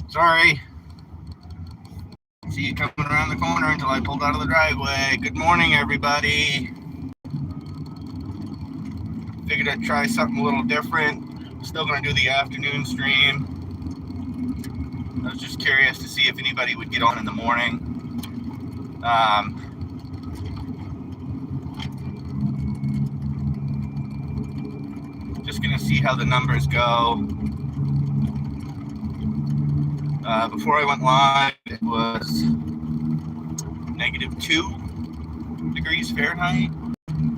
Sorry. See you coming around the corner until I pulled out of the driveway. Good morning, everybody. Figured I'd try something a little different. Still going to do the afternoon stream. I was just curious to see if anybody would get on in the morning. Just going to see how the numbers go. Before I went live, it was -2 degrees Fahrenheit.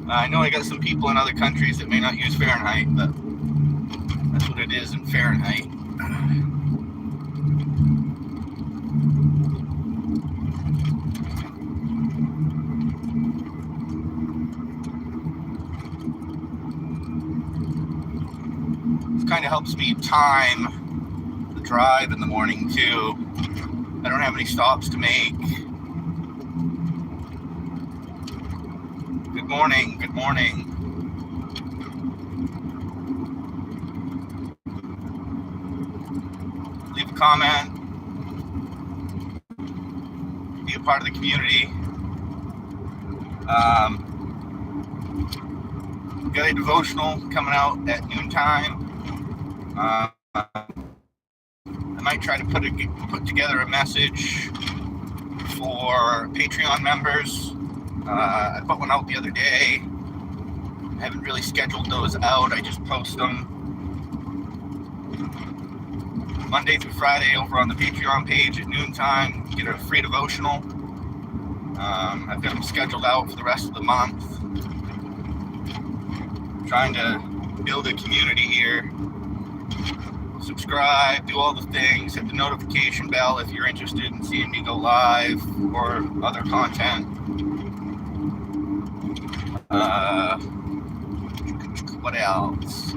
I know I got some people in other countries that may not use Fahrenheit, but that's what it is in Fahrenheit. This kind of helps me time the drive in the morning too. I don't have any stops to make. Good morning, good morning. Leave a comment. Be a part of the community. Got a devotional coming out at noontime. I might try to put together a message for Patreon members. I put one out the other day. I haven't really scheduled those out. I just post them Monday through Friday over on the Patreon page at noontime. Get a free devotional. I've got them scheduled out for the rest of the month. Trying to build a community here. Subscribe, do all the things, hit the notification bell if you're interested in seeing me go live or other content. What else?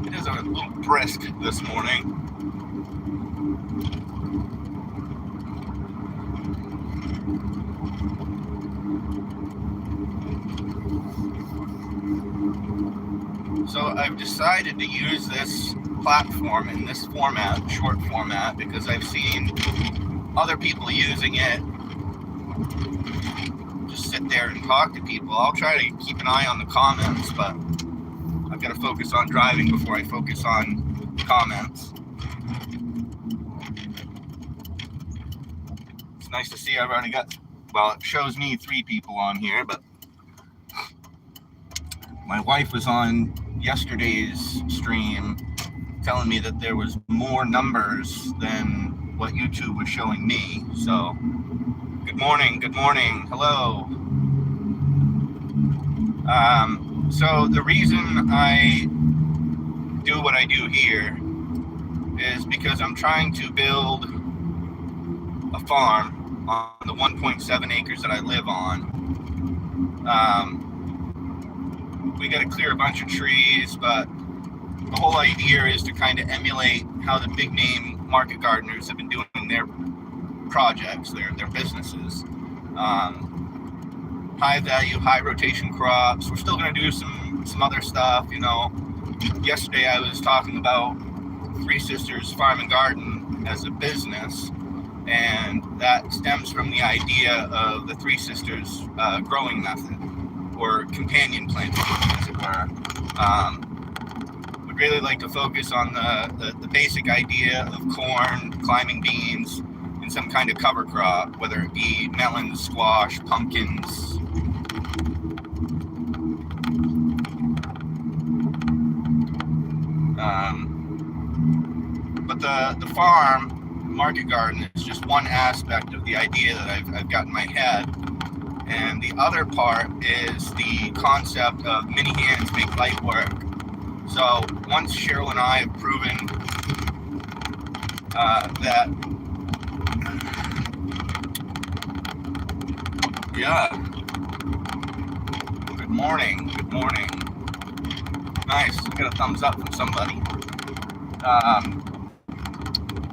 It is a little brisk this morning. So I've decided to use this platform in this format, short format, because I've seen other people using it. Just sit there and talk to people. I'll try to keep an eye on the comments, but I've got to focus on driving before I focus on comments. It's nice to see I've already got, well, it shows me 3 people on here, but my wife was on yesterday's stream telling me that there was more numbers than what YouTube was showing me. So good morning, hello. So the reason I do what I do here is because I'm trying to build a farm on the 1.7 acres that I live on. We got to clear a bunch of trees, but the whole idea is to kind of emulate how the big name market gardeners have been doing their projects, their businesses. High value, high rotation crops. We're still going to do some other stuff, you know. Yesterday I was talking about Three Sisters Farm and Garden as a business, and that stems from the idea of the Three Sisters growing method, or companion planting, as it were. Would really like to focus on the basic idea of corn, climbing beans, and some kind of cover crop, whether it be melons, squash, pumpkins. But the farm market garden is just one aspect of the idea that I've got in my head. And the other part is the concept of many hands make light work. So once Cheryl and I have proven that, yeah, good morning. Nice, I got a thumbs up from somebody.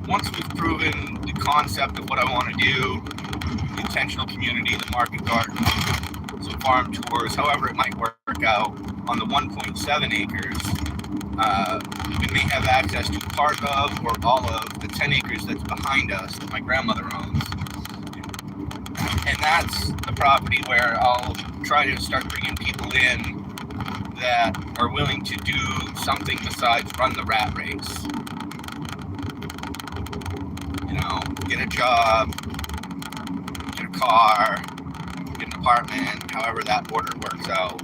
Once we've proven the concept of what I want to do, intentional community, the market garden, some farm tours, however it might work out on the 1.7 acres, we may have access to part of or all of the 10 acres that's behind us that my grandmother owns. And that's the property where I'll try to start bringing people in that are willing to do something besides run the rat race. You know, get a job, get a car, get an apartment, however that order works out.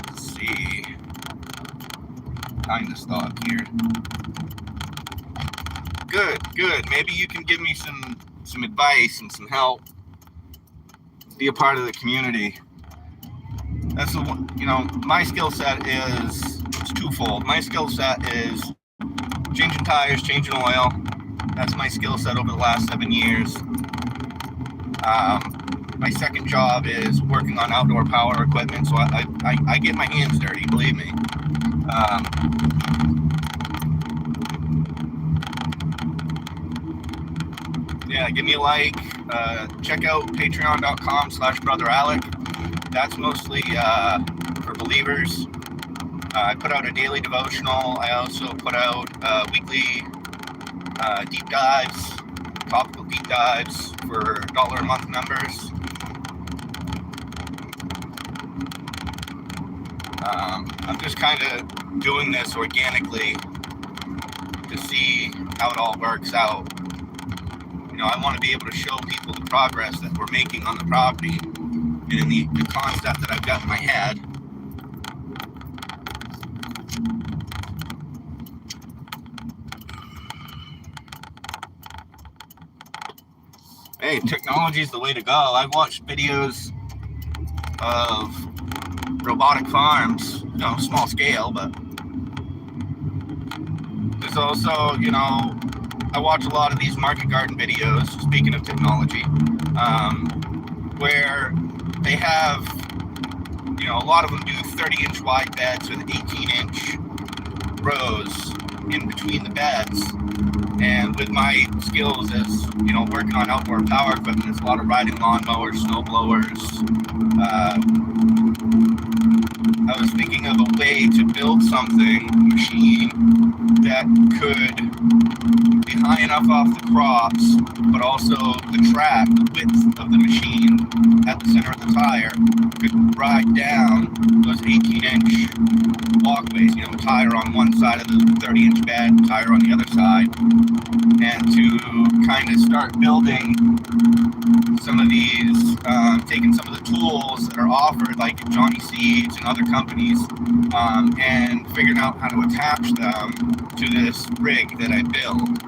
Let's see. Kind of stop here. Good. Maybe you can give me some advice and some help. Be a part of the community. That's the, you know, my skill set is, it's twofold. My skill set is changing tires, changing oil. That's my skill set over the last 7 years. My second job is working on outdoor power equipment, so I get my hands dirty, believe me. Yeah, give me a like. Check out patreon.com/brotheralec. That's mostly for believers. I put out a daily devotional. I also put out weekly deep dives, topical deep dives for $1 a month members. I'm just kind of doing this organically to see how it all works out. You know, I want to be able to show people the progress that we're making on the property and the concept that I've got in my head. Hey, technology is the way to go. I've watched videos of robotic farms, you know, small scale, but there's also, you know, I watch a lot of these market garden videos, speaking of technology, where they have, you know, a lot of them do 30-inch wide beds with 18-inch rows in between the beds. And with my skills as, you know, working on outdoor power equipment, there's a lot of riding lawnmowers, snow blowers. I was thinking of a way to build something, a machine, that could be high enough off the crops, but also the track, the width of the machine at the center of the tire could ride down those 18-inch walkways, you know, tire on one side of the 30-inch bed, tire on the other side, and to kind of start building some of these, taking some of the tools that are offered, like Johnny Seeds and other companies, and figuring out how to attach them to this rig that I build.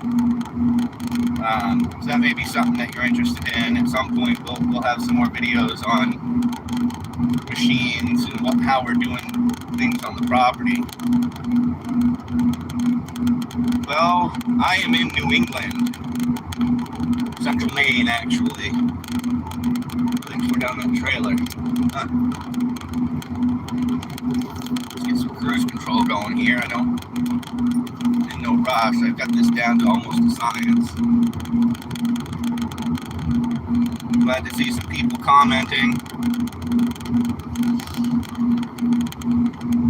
So that may be something that you're interested in. At some point, we'll have some more videos on machines and how we're doing things on the property. Well, I am in New England, Central Maine, actually. I think we're down that trailer. Let's get some cruise control going here. I'm in no rush. I've got this down to almost a science. Glad to see some people commenting.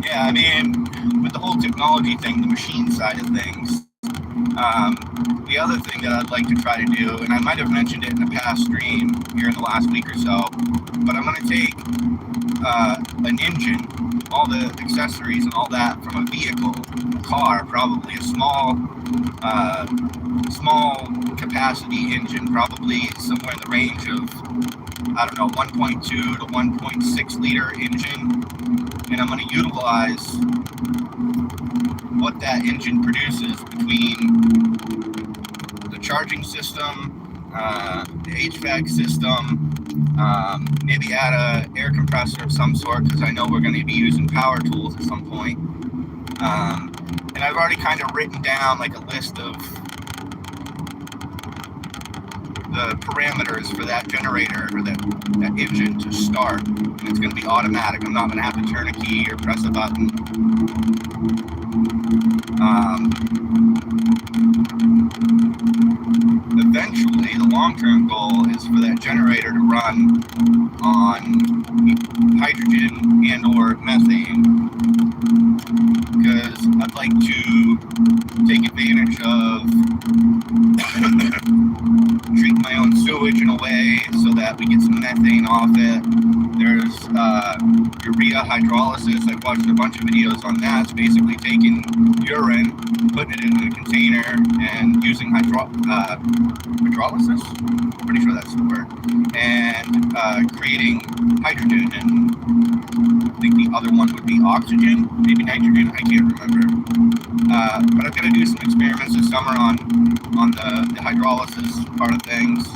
Yeah, I mean, with the whole technology thing, the machine side of things, the other thing that I'd like to try to do, and I might have mentioned it in a past stream here in the last week or so, but I'm going to take an engine, all the accessories and all that from a vehicle, a car, probably a small capacity engine, probably somewhere in the range of, I don't know, 1.2 to 1.6 liter engine, and I'm going to utilize what that engine produces between the charging system, the HVAC system, maybe add a air compressor of some sort, because I know we're going to be using power tools at some point. And I've already kind of written down like a list of the parameters for that generator or that engine to start, and it's going to be automatic. I'm not going to have to turn a key or press a button. Eventually, the long-term goal is for that generator to run on hydrogen and or methane, because I'd like to take advantage of treating my own sewage in a way so that we get some methane off it. There's urea hydrolysis. I've watched a bunch of videos on that. It's basically taking urine, putting it in a container, and using hydrolysis? I'm pretty sure that's the word. And creating hydrogen, and I think the other one would be oxygen, maybe nitrogen, I can't remember. But I'm going to do some experiments this summer on the hydrolysis part of things.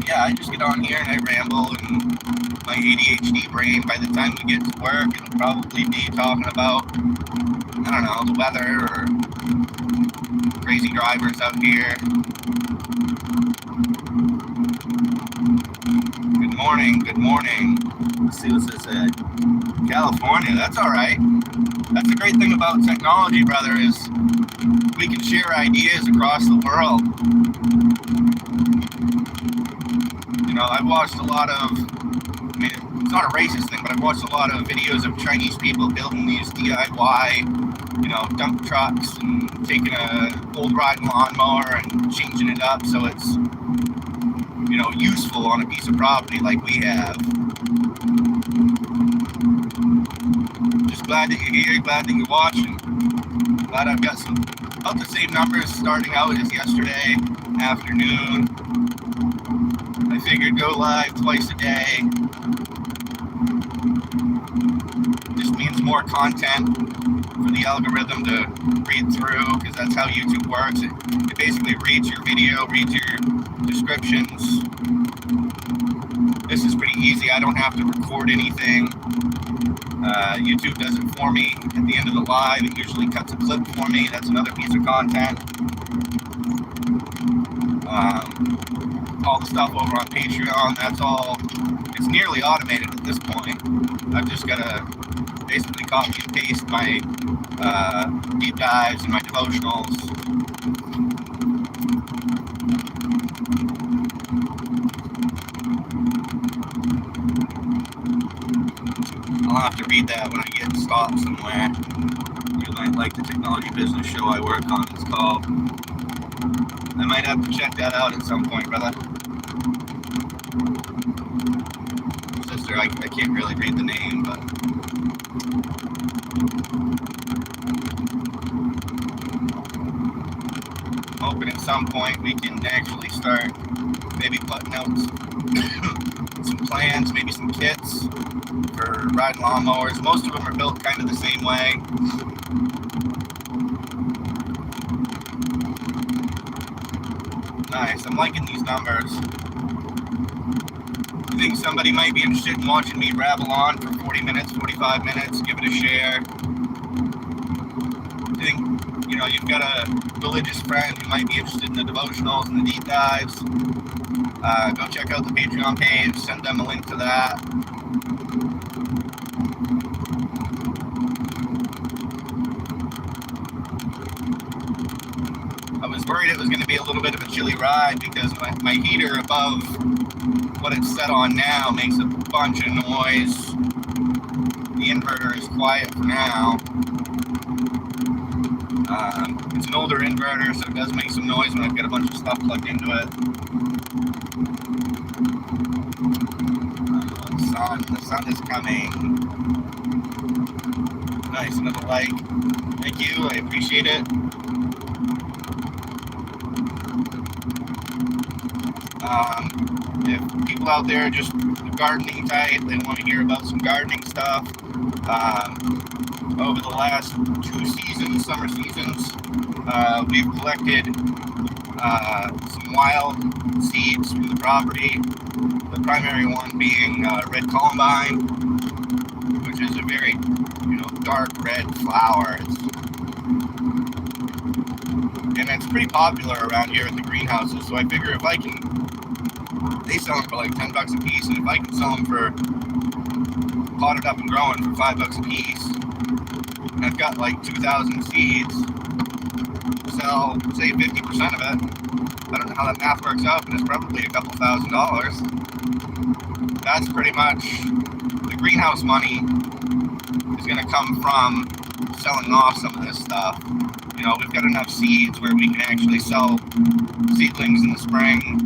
Yeah, I just get on here and I ramble, and my ADHD brain, by the time we get to work, it'll probably be talking about, I don't know, the weather or crazy drivers out here. Good morning, good morning. Let's see what this said. California, that's all right. That's the great thing about technology, brother, is we can share ideas across the world. You know, I've watched a lot of, I mean, it's not a racist thing, but I've watched a lot of videos of Chinese people building these DIY, you know, dump trucks and taking a old riding lawnmower and changing it up so it's, you know, useful on a piece of property like we have. Just glad that you're here, glad that you're watching. Glad I've got about the same numbers starting out as yesterday afternoon. I figured go live twice a day. Just means more content for the algorithm to read through, because that's how YouTube works. It basically reads your video, reads your descriptions. This is pretty easy. I don't have to record anything. YouTube does it for me. At the end of the live, it usually cuts a clip for me. That's another piece of content. All the stuff over on Patreon, that's all, it's nearly automated at this point. I've just got to basically copy and paste my deep dives and my devotionals. I'll have to read that when I get stopped somewhere. You might like the technology business show I work on, it's called. I might have to check that out at some point, brother. Sister, I can't really read the name, but I'm hoping at some point we can actually start maybe putting out some plans, maybe some kits for riding lawnmowers. Most of them are built kind of the same way. Nice, I'm liking these numbers. I think somebody might be interested in watching me rabble on for 40 minutes, 45 minutes. Give it a share. I think, you know, you've got a religious friend who might be interested in the devotionals and the deep dives. Go check out the Patreon page, send them a link to that. I was worried it was going to be a little bit of a chilly ride because my heater above what it's set on now makes a bunch of noise. The inverter is quiet for now. It's an older inverter, so it does make some noise when I've got a bunch of stuff plugged into it. The sun is coming. Nice, another like. Thank you, I appreciate it. If people out there are just gardening type, they want to hear about some gardening stuff. Over the last 2 seasons, summer seasons, we've collected some wild seeds from the property. The primary one being red columbine, which is a very, dark red flower. And it's pretty popular around here at the greenhouses. So I figure if I can, they sell them for like $10 a piece, and if I can sell them for potted up and growing for $5 a piece, I've got like 2,000 seeds, sell, say 50% of it. I don't know how that math works out, but it's probably a couple $1,000s. That's pretty much the greenhouse money is going to come from selling off some of this stuff. You know, we've got enough seeds where we can actually sell seedlings in the spring.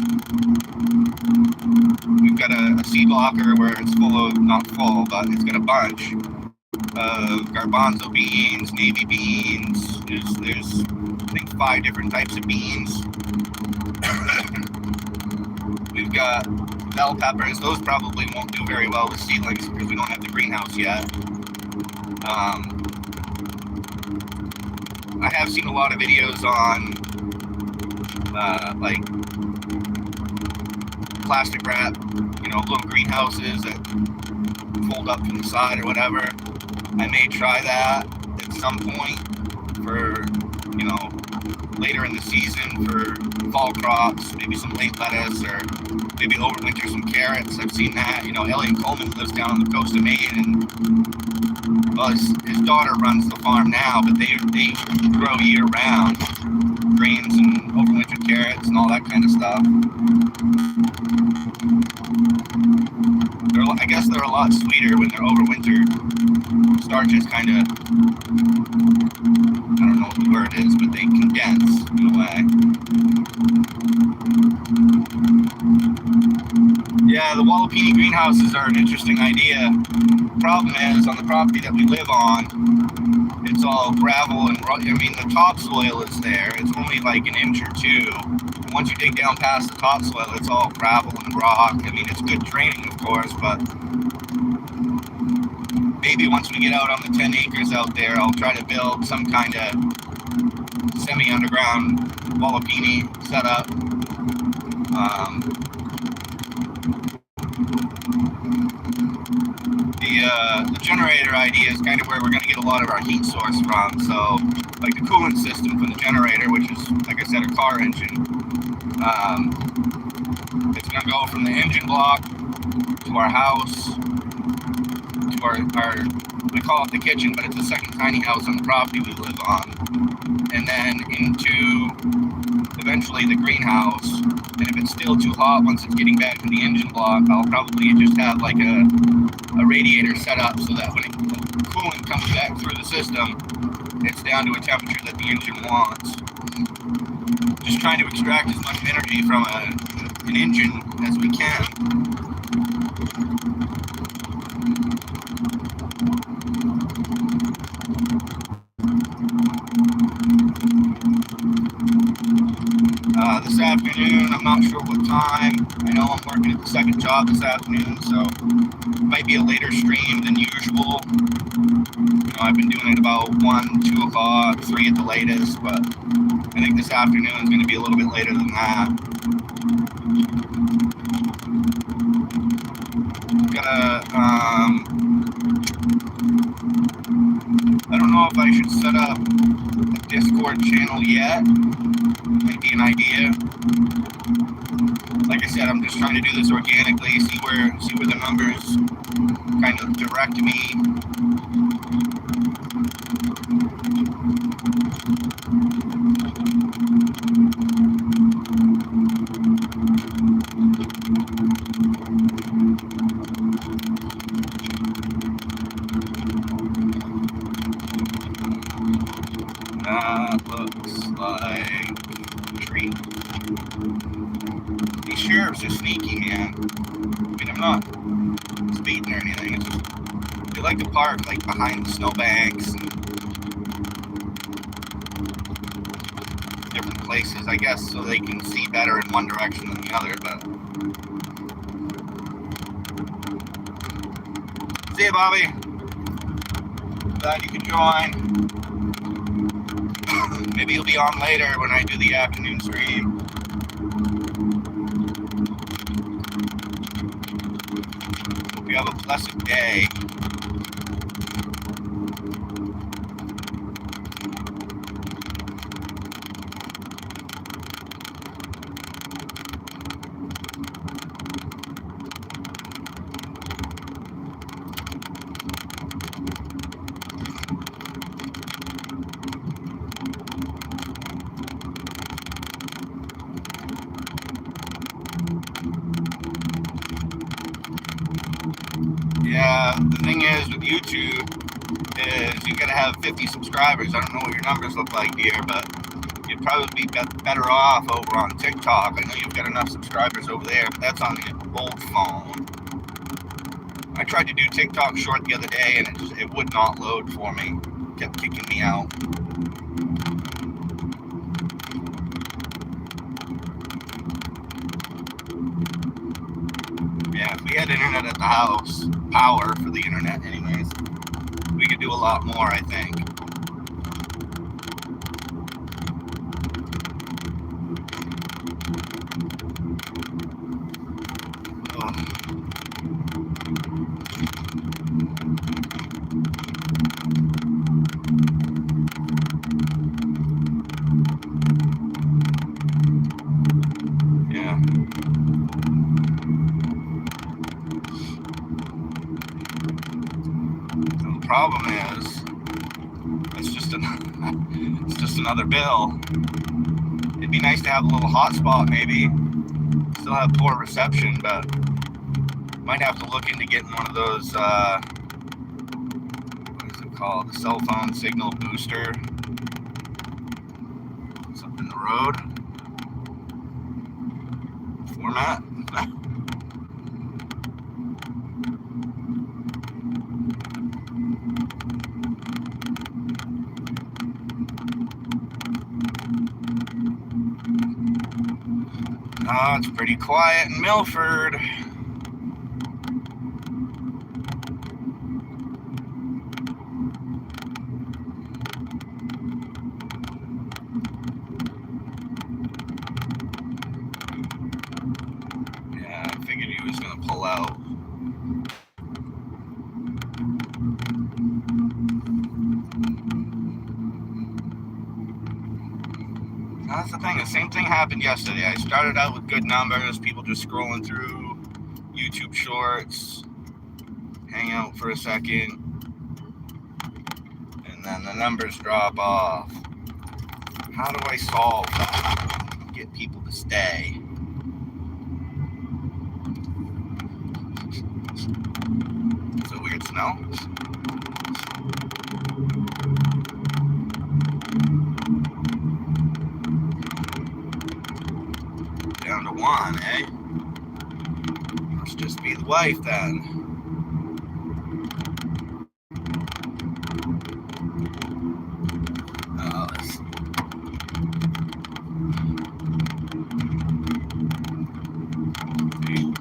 We've got a seed locker where it's full of, not full, but it's got a bunch of garbanzo beans, navy beans. There's I think 5 different types of beans. We've got bell peppers. Those probably won't do very well with seedlings because we don't have the greenhouse yet. I have seen a lot of videos on like plastic wrap, you know, little greenhouses that fold up from the side or whatever. I may try that at some point for, you know, later in the season for fall crops, maybe some late lettuce or maybe overwinter some carrots. I've seen that. You know, Elliot Coleman lives down on the coast of Maine, and well, his daughter runs the farm now, but they grow year round greens and overwinter carrots and all that kind of stuff. I guess they're a lot sweeter when they're overwintered. Starch is kind of, I don't know what the word is, but they condense in a way. Yeah, the Wallapini greenhouses are an interesting idea. Problem is, on the property that we live on, it's all gravel and rock. I mean, the topsoil is there. It's only like an inch or two. And once you dig down past the topsoil, it's all gravel and rock. I mean, it's good draining, of course, but maybe once we get out on the 10 acres out there, I'll try to build some kind of semi-underground Wallapini setup. The generator idea is kind of where we're going to get a lot of our heat source from. So, like the coolant system for the generator, which is, like I said, a car engine, it's going to go from the engine block to our house, to our we call it the kitchen, but it's the second tiny house on the property we live on, and then into eventually the greenhouse. And if it's still too hot once it's getting back to the engine block, I'll probably just have like a radiator set up so that when the coolant comes back through the system, it's down to a temperature that the engine wants. Just trying to extract as much energy from an engine as we can. This afternoon, I'm not sure what time. I know I'm working at the second job this afternoon, so it might be a later stream than usual. You know, I've been doing it about 1, 2 o'clock, 3 at the latest, but I think this afternoon is going to be a little bit later than that. I don't know if I should set up a Discord channel yet. Might be an idea. Like I said, I'm just trying to do this organically, see where the numbers kind of direct me. That looks like a tree. These sheriffs are sneaky, man. I mean, I'm not speeding or anything. It's just, they like to park like behind the snowbanks and different places, I guess, so they can see better in one direction than the other. But see you, Bobby. Glad you could join. Maybe you'll be on later when I do the afternoon stream. Hope you have a blessed day. the thing is with YouTube is you gotta have 50 subscribers. I don't know what your numbers look like here, but you'd probably be better off over on TikTok. I know you've got enough subscribers over there, but that's on the old phone. I tried to do TikTok short the other day and it would not load for me. It kept kicking me out. Yeah, if we had internet at the house, power for the internet anyways, we could do a lot more, I think. Yeah. The problem is, it's just another bill. It'd be nice to have a little hotspot, maybe. Still have poor reception, but might have to look into getting one of those. What is it called? The cell phone signal booster. It's up in the road. Format. Oh, it's pretty quiet in Milford. Yeah, I figured he was going to pull out. That's the thing. The same thing happened yesterday. I started out with good numbers, people just scrolling through YouTube shorts, hang out for a second, and then the numbers drop off. How do I solve that? Get people to stay. It's a weird smell. Down to one, eh? Must just be the wife then.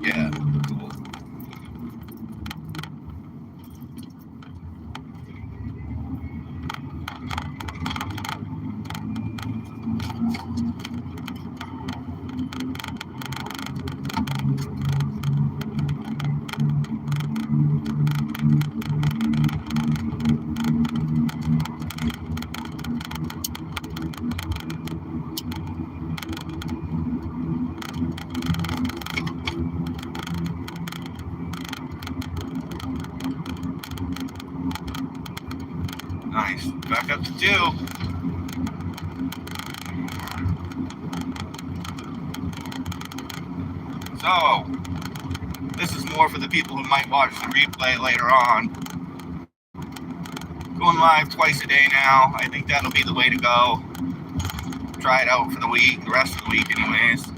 Yeah, cool. Nice. Back up to 2. So, this is more for the people who might watch the replay later on. Going live twice a day now. I think that'll be the way to go. Try it out for the week, the rest of the week anyways.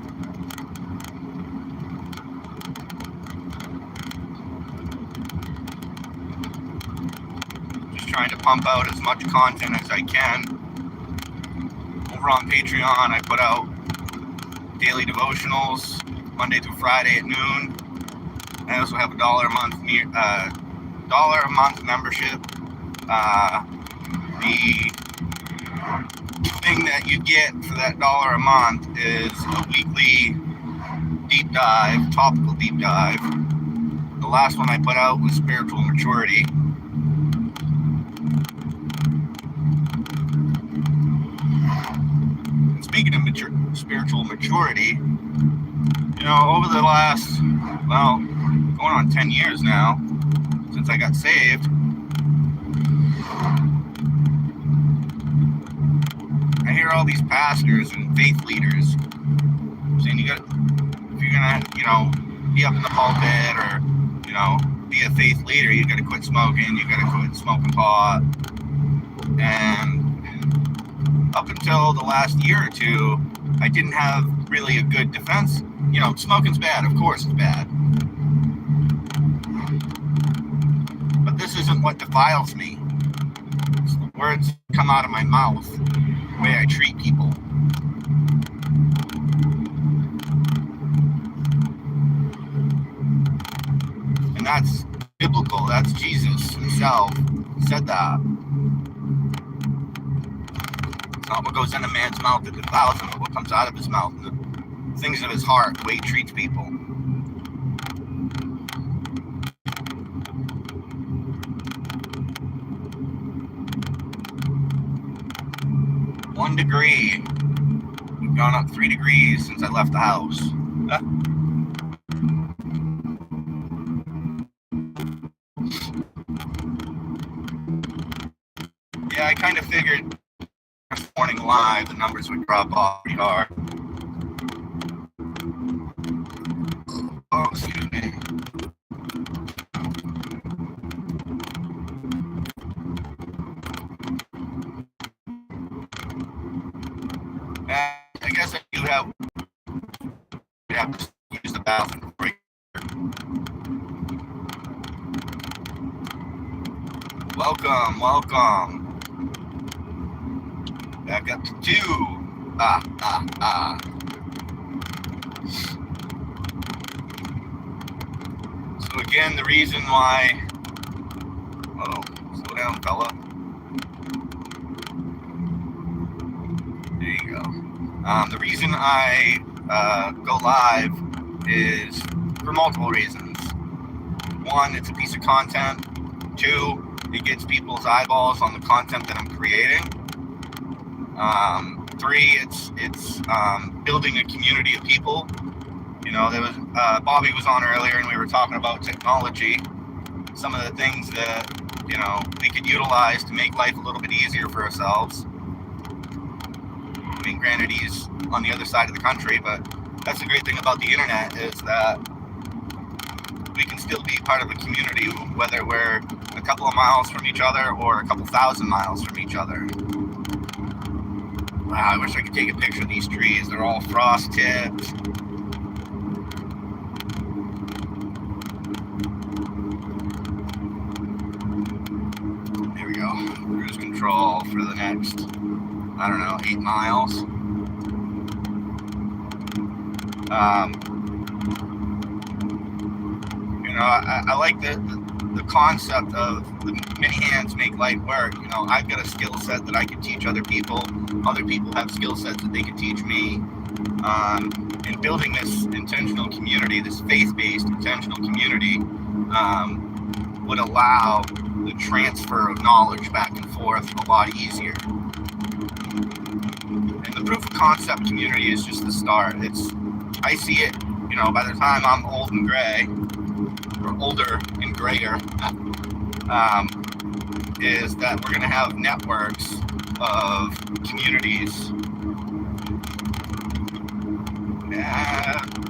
Trying to pump out as much content as I can. Over on Patreon, I put out daily devotionals Monday through Friday at noon. I also have a $1 a month membership. The thing that you get for that $1 a month is a weekly deep dive, topical deep dive. The last one I put out was spiritual maturity. Speaking of spiritual maturity, you know, over the last, well, going on 10 years now, since I got saved, I hear all these pastors and faith leaders saying if you're gonna, you know, be up in the pulpit or, you know, be a faith leader, you got to quit smoking, you got to quit smoking pot. And up until the last year or two, I didn't have really a good defense. Smoking's bad, of course it's bad. But this isn't what defiles me. It's the words that come out of my mouth, the way I treat people. And that's biblical. That's Jesus himself said that. It's not what goes in a man's mouth that defiles him, but what comes out of his mouth, the things of his heart, the way he treats people. One degree. We've gone up 3 degrees since I left the house. Yeah, I kind of figured this morning live the numbers would drop off pretty hard. Oh, excuse me. I guess I do have to use the bathroom break. Welcome. Back up to 2. So again, the reason why... Oh, slow down, fella. There you go. The reason I go live is for multiple reasons. 1, it's a piece of content. 2, it gets people's eyeballs on the content that I'm creating. 3, it's building a community of people. There was Bobby was on earlier, and we were talking about technology. Some of the things that we could utilize to make life a little bit easier for ourselves. I mean, granted, he's on the other side of the country, but that's the great thing about the internet is that we can still be part of a community, whether we're a couple of miles from each other or a couple thousand miles from each other. Wow, I wish I could take a picture of these trees. They're all frost tipped. There we go. Cruise control for the next, 8 miles. I like the concept of the many hands make light work. I've got a skill set that I can teach other people. Other people have skill sets that they can teach me. And building this intentional community, this faith-based intentional community, would allow the transfer of knowledge back and forth a lot easier. And the proof of concept community is just the start. I see it, by the time I'm old and gray, or older and grayer, is that we're going to have networks of communities,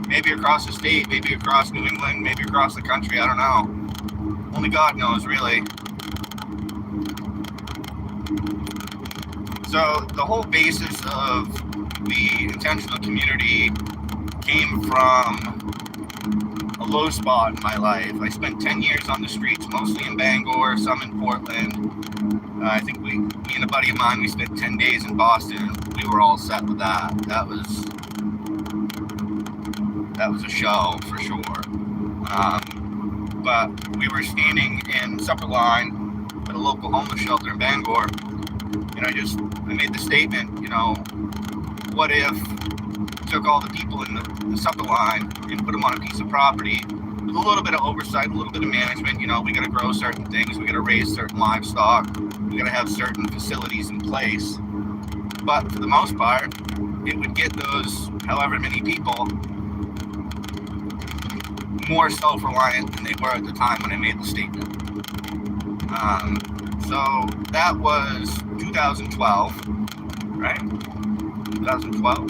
maybe across the state, maybe across New England, maybe across the country, I don't know. Only God knows, really. So the whole basis of the intentional community came from a low spot in my life. I spent 10 years on the streets, mostly in Bangor, some in Portland. I think me and a buddy of mine, we spent 10 days in Boston. We were all set with that. That was a show for sure. But we were standing in supper line at a local homeless shelter in Bangor, and I made the statement, what if took all the people in the supper line and put them on a piece of property with a little bit of oversight, a little bit of management. We got to grow certain things, we got to raise certain livestock, we got to have certain facilities in place. But for the most part, it would get those however many people more self-reliant than they were at the time when I made the statement. So that was 2012, right? 2012?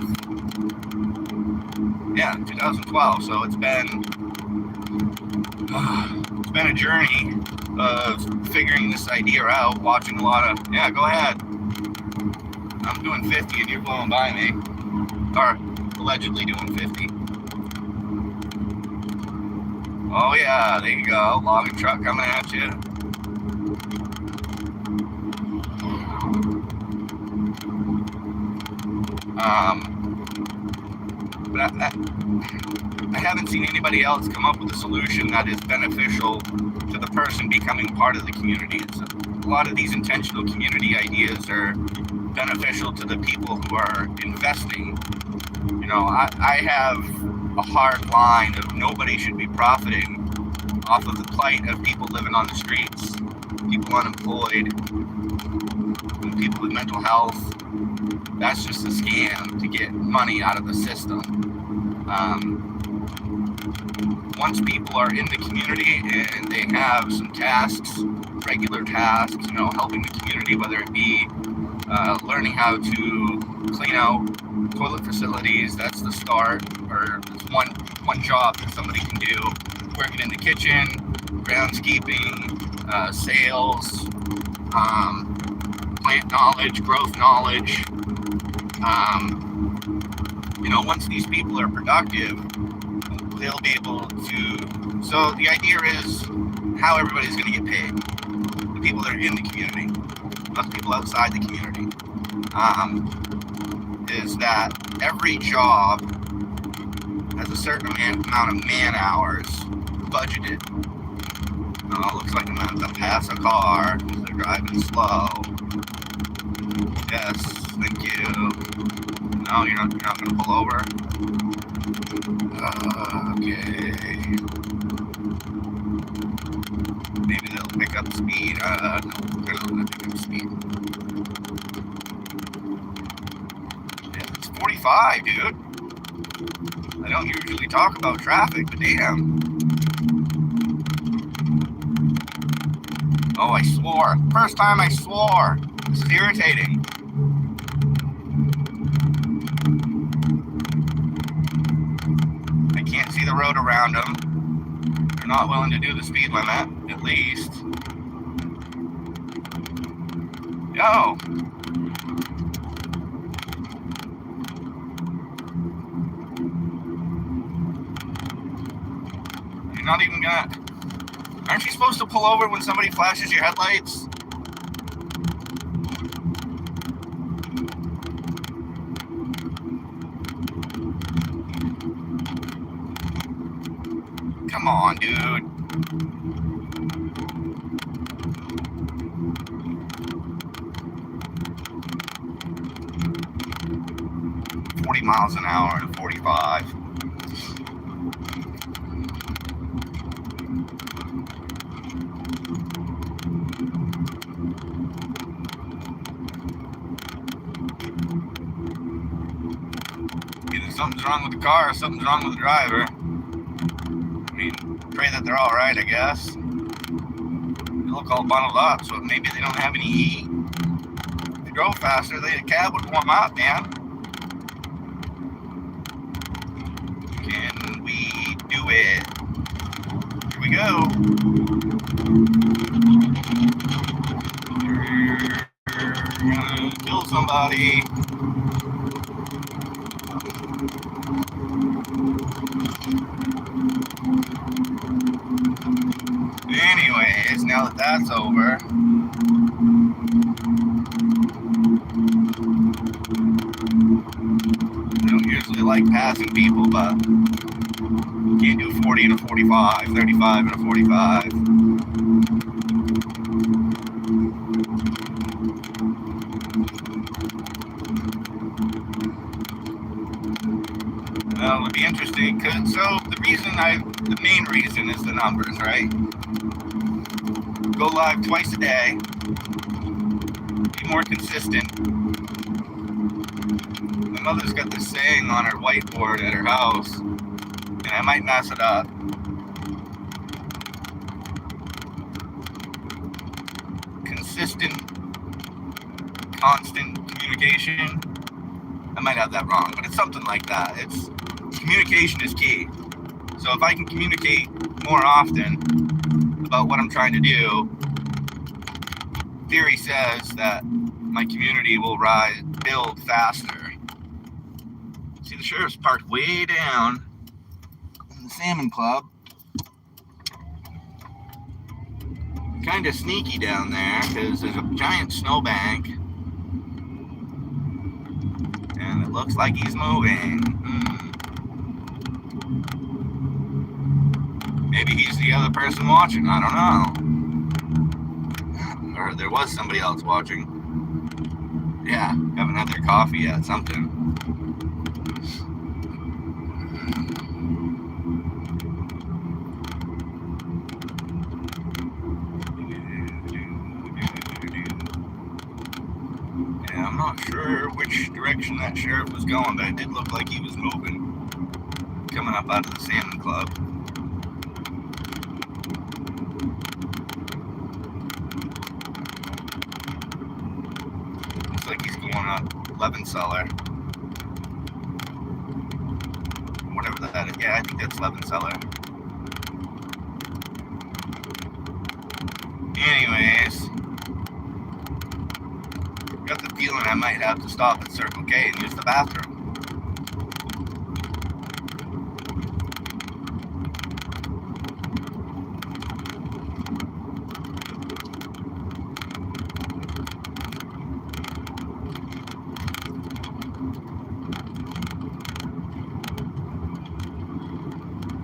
Yeah, 2012. So it's been been a journey of figuring this idea out, watching a lot of, yeah, go ahead. I'm doing 50 and you're blowing by me. Or allegedly doing 50. Oh yeah, there you go. Logging truck coming at you. But I haven't seen anybody else come up with a solution that is beneficial to the person becoming part of the community. A lot of these intentional community ideas are beneficial to the people who are investing. You know, I have a hard line of nobody should be profiting off of the plight of people living on the streets, people unemployed, and people with mental health. That's just a scam to get money out of the system. Once people are in the community and they have some tasks, regular tasks, you know, helping the community, whether it be learning how to clean out toilet facilities, that's the start, or it's one job that somebody can do. Working in the kitchen, groundskeeping, sales, plant knowledge, growth knowledge. You know, once these people are productive, they'll be able to. So the idea is how everybody's going to get paid. The people that are in the community, not the people outside the community. Is that every job has a certain amount of man hours budgeted. Looks like I'm going to have to pass a car because they're driving slow. Yes, thank you. No, you're not going to pull over? Okay. Maybe they'll pick up speed. No, they're not going to pick up speed. Yeah, it's 45, dude. I don't usually talk about traffic, but damn. Oh, I swore. First time I swore. This is irritating. I can't see the road around them. They're not willing to do the speed limit, at least. Yo. You're not even gonna... Aren't you supposed to pull over when somebody flashes your headlights? Come on, dude. Miles an hour to 45. Either something's wrong with the car or something's wrong with the driver. I mean, pray that they're all right, I guess. They look all bundled up, so maybe they don't have any heat. If you drove faster, the cab would warm up, man. Can we do it? Here we go. You're gonna kill somebody. Anyways, now that that's over, I don't usually like passing people, but you can't do 40 and a 45, 35 and a 45. Well, it'll be interesting, because so the main reason is the numbers, right? Go live twice a day, be more consistent. My mother's got this saying on her whiteboard at her house, and I might mess it up. Consistent, constant communication. I might have that wrong, but it's something like that. It's communication is key. So if I can communicate more often, the about what I'm trying to do, theory says that my community will build faster. See, the sheriff's parked way down in the Salmon Club. Kind of sneaky down there because there's a giant snowbank. And it looks like he's moving. Maybe he's the other person watching. I don't know. Or there was somebody else watching. Yeah, haven't had their coffee yet. Something. Yeah, I'm not sure which direction that sheriff was going, but it did look like he was moving. Coming up out of the Salmon Club. Looks like he's going up Levin Cellar. Whatever that is. Yeah, I think that's Levin Cellar. Anyways, got the feeling I might have to stop at Circle K and use the bathroom.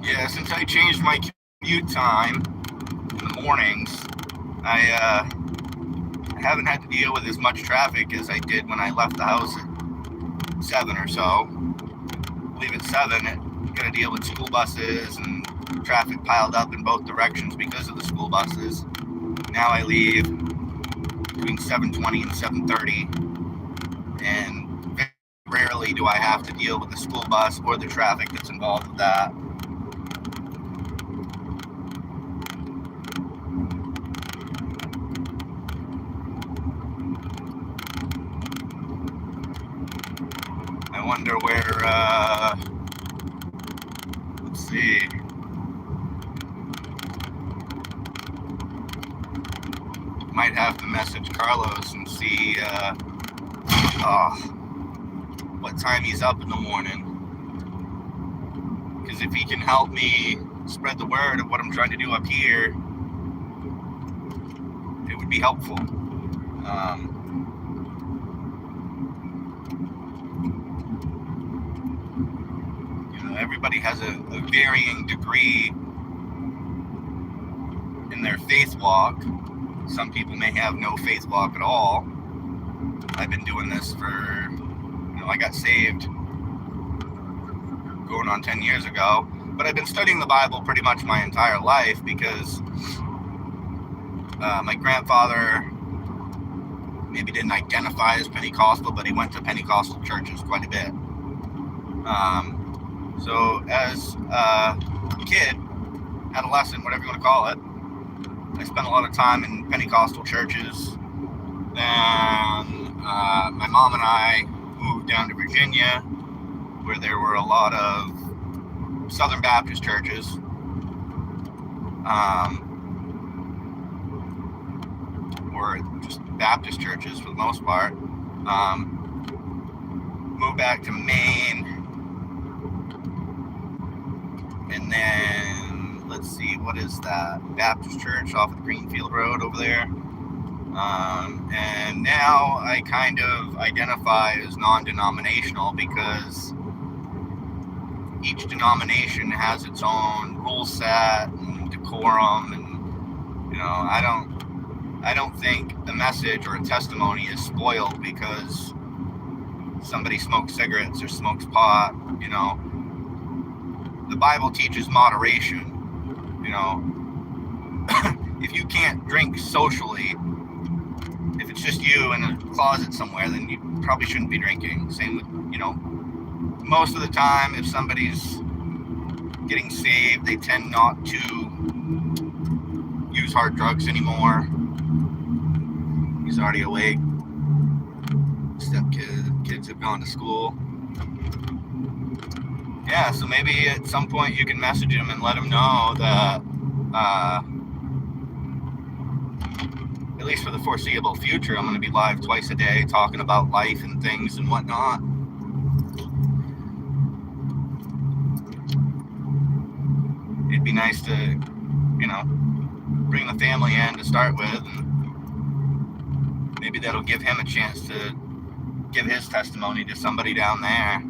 Yeah, since I changed my commute time in the mornings, I haven't had to deal with as much traffic as I did when I left the house at 7 or so. Leave at 7, got to deal with school buses and traffic piled up in both directions because of the school buses. Now I leave between 7:20 and 7:30, and very rarely do I have to deal with the school bus or the traffic that's involved with that. I wonder where, let's see. Might have to message Carlos and see what time he's up in the morning. Because if he can help me spread the word of what I'm trying to do up here, it would be helpful. Everybody has a varying degree in their faith walk. Some people may have no faith walk at all. I've been doing this for, I got saved going on 10 years ago, but I've been studying the Bible pretty much my entire life because my grandfather maybe didn't identify as Pentecostal, but he went to Pentecostal churches quite a bit. So as a kid, adolescent, whatever you want to call it, I spent a lot of time in Pentecostal churches. Then my mom and I moved down to Virginia, where there were a lot of Southern Baptist churches. Or just Baptist churches for the most part. Moved back to Maine. And then, let's see, what is that? Baptist church off of Greenfield Road over there. And now I kind of identify as non-denominational because each denomination has its own rule set and decorum, and I don't think a message or a testimony is spoiled because somebody smokes cigarettes or smokes pot. The Bible teaches moderation. If you can't drink socially, if it's just you in a closet somewhere, then you probably shouldn't be drinking. Same with, most of the time, if somebody's getting saved, they tend not to use hard drugs anymore. He's already awake. Kids have gone to school. Yeah, so maybe at some point you can message him and let him know that least for the foreseeable future, I'm going to be live twice a day talking about life and things and whatnot. It'd be nice to, you know, bring the family in to start with, and maybe that'll give him a chance to give his testimony to somebody down there.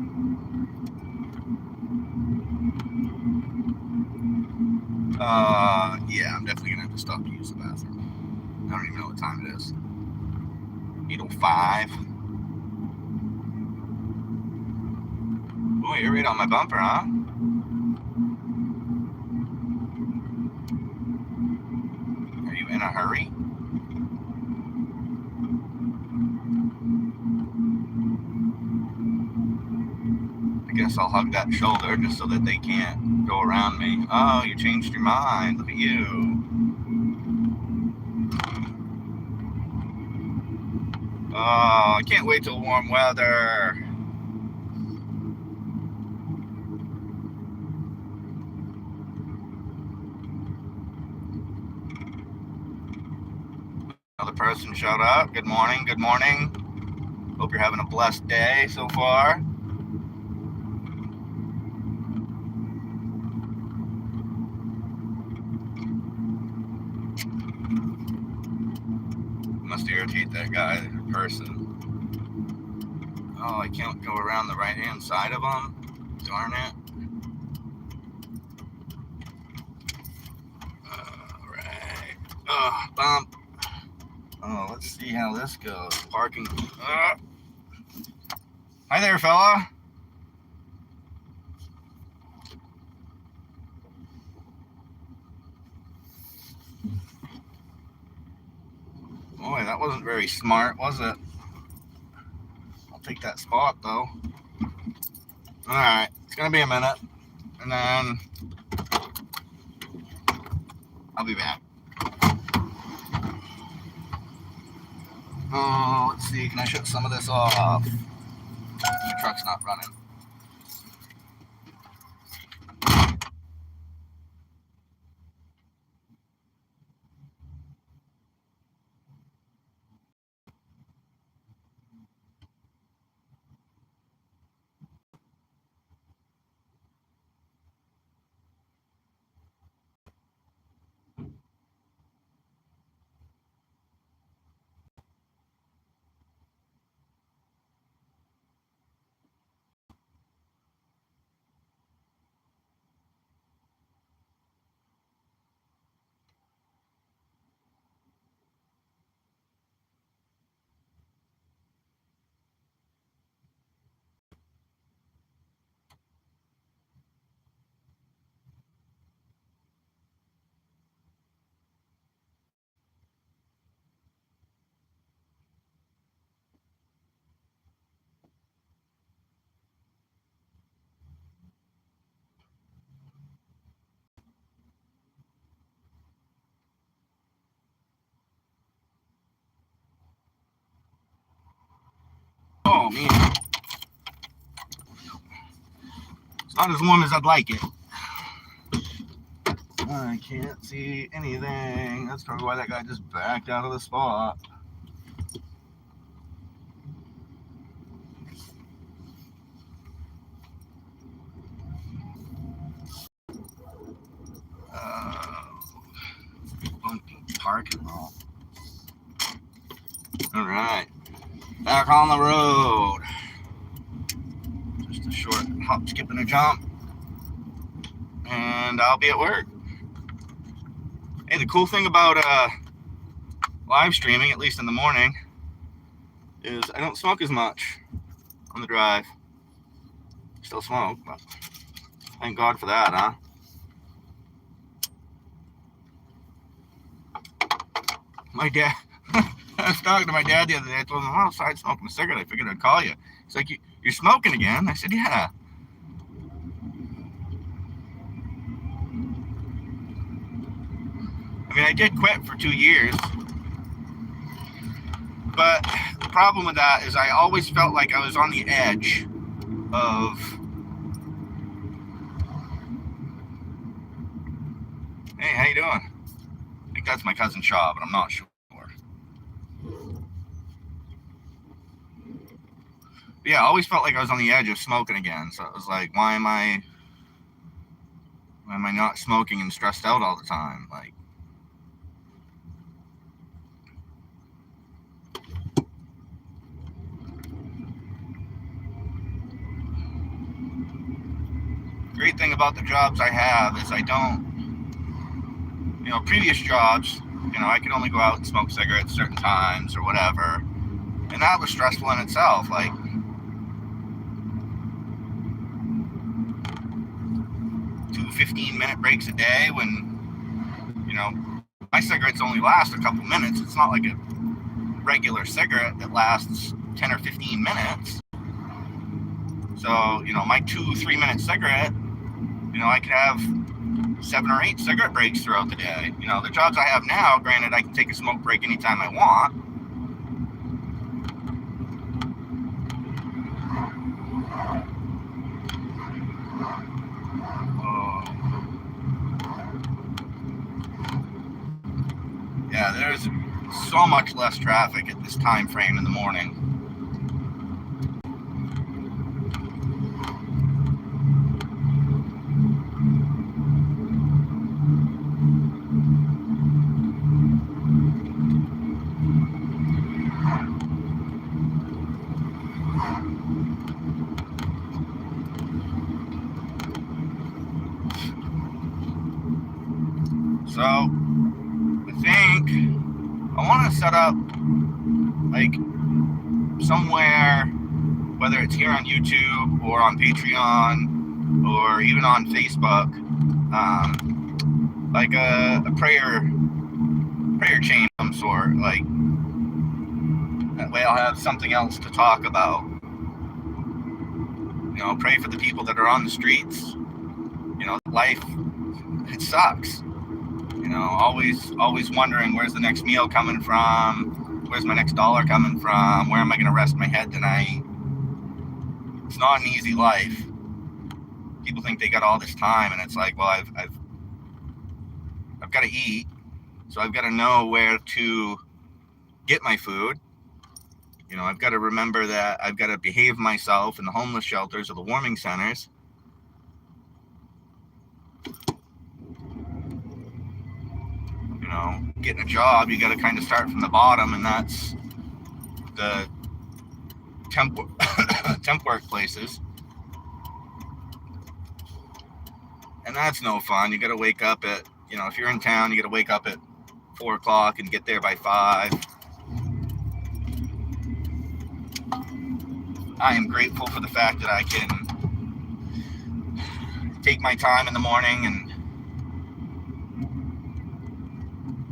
Yeah, I'm definitely gonna have to stop to use the bathroom. I don't even know what time it is. 8:05. Oh, you're right on my bumper, huh? Are you in a hurry? I guess I'll hug that shoulder just so that they can't go around me. Oh, you changed your mind. Look at you. Oh, I can't wait till warm weather. Another person showed up. Good morning, good morning. Hope you're having a blessed day so far. Must irritate that guy, that person. Oh, I can't go around the right-hand side of them. Darn it. All right. Oh, bump. Oh, let's see how this goes. Parking. Hi there, fella. Boy, that wasn't very smart, was it? I'll take that spot, though. All right. It's going to be a minute. And then I'll be back. Oh, let's see. Can I shut some of this off? The truck's not running. Oh, man. It's not as warm as I'd like it. I can't see anything. That's probably why that guy just backed out of the spot. Parking lot. All right. Back on the road. Just a short hop, skip, and a jump. And I'll be at work. Hey, the cool thing about live streaming, at least in the morning, is I don't smoke as much on the drive. Still smoke, but thank God for that, huh? My dad, I was talking to my dad the other day. I told him, I'm outside smoking a cigarette. I figured I'd call you. He's like, you're smoking again? I said, yeah. I mean, I did quit for 2 years. But the problem with that is I always felt like I was on the edge of... Hey, how you doing? I think that's my cousin Shaw, but I'm not sure. yeah, I always felt like I was on the edge of smoking again. So it was like, why am I not smoking and stressed out all the time? Like, great thing about the jobs I have is I don't, previous jobs, I could only go out and smoke cigarettes certain times or whatever. And that was stressful in itself. Like, 2 15-minute breaks a day when, my cigarettes only last a couple minutes. It's not like a regular cigarette that lasts 10 or 15 minutes. So, my 2-3 minute cigarette, I could have 7 or 8 cigarette breaks throughout the day. The jobs I have now, granted, I can take a smoke break anytime I want. Yeah, there's so much less traffic at this time frame in the morning. So, I think I want to set up, like, somewhere, whether it's here on YouTube or on Patreon or even on Facebook, like a prayer chain of some sort. Like, that way I'll have something else to talk about. Pray for the people that are on the streets. Life, it sucks. Always wondering, where's the next meal coming from? Where's my next dollar coming from? Where am I going to rest my head tonight? It's not an easy life. People think they got all this time, and it's like, well, I've got to eat, so I've got to know where to get my food. I've got to remember that I've got to behave myself in the homeless shelters or the warming centers. Getting a job, you got to kind of start from the bottom, and that's the temp work places. And that's no fun. You got to wake up at, if you're in town, you got to wake up at 4 o'clock and get there by 5. I am grateful for the fact that I can take my time in the morning, and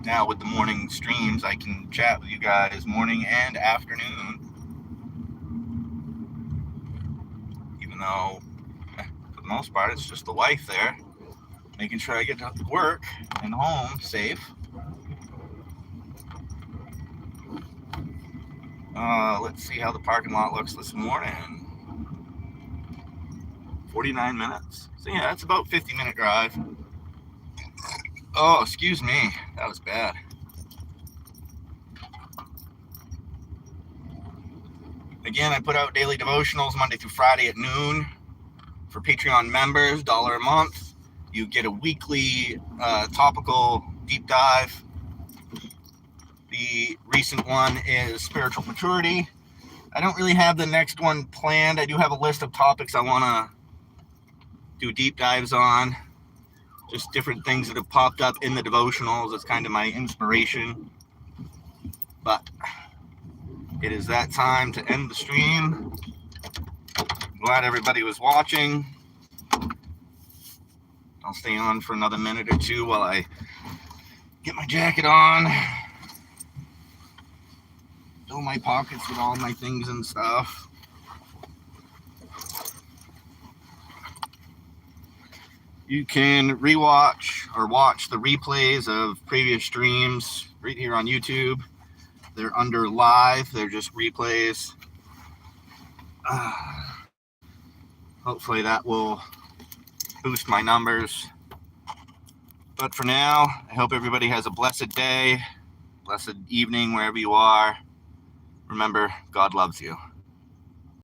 now with the morning streams, I can chat with you guys morning and afternoon. Even though, for the most part, it's just the wife there, making sure I get to work and home safe. Let's see how the parking lot looks this morning. 49 minutes. So yeah, that's about 50-minute drive. Oh, excuse me. That was bad. Again, I put out daily devotionals Monday through Friday at noon. For Patreon members, $1 a month. You get a weekly topical deep dive. The recent one is spiritual maturity. I don't really have the next one planned. I do have a list of topics I want to do deep dives on. Just different things that have popped up in the devotionals. It's kind of my inspiration. But it is that time to end the stream. I'm glad everybody was watching. I'll stay on for another minute or two while I get my jacket on. Fill my pockets with all my things and stuff. You can rewatch or watch the replays of previous streams right here on YouTube. They're under live. They're just replays. Hopefully that will boost my numbers. But for now, I hope everybody has a blessed day, blessed evening wherever you are. Remember, God loves you.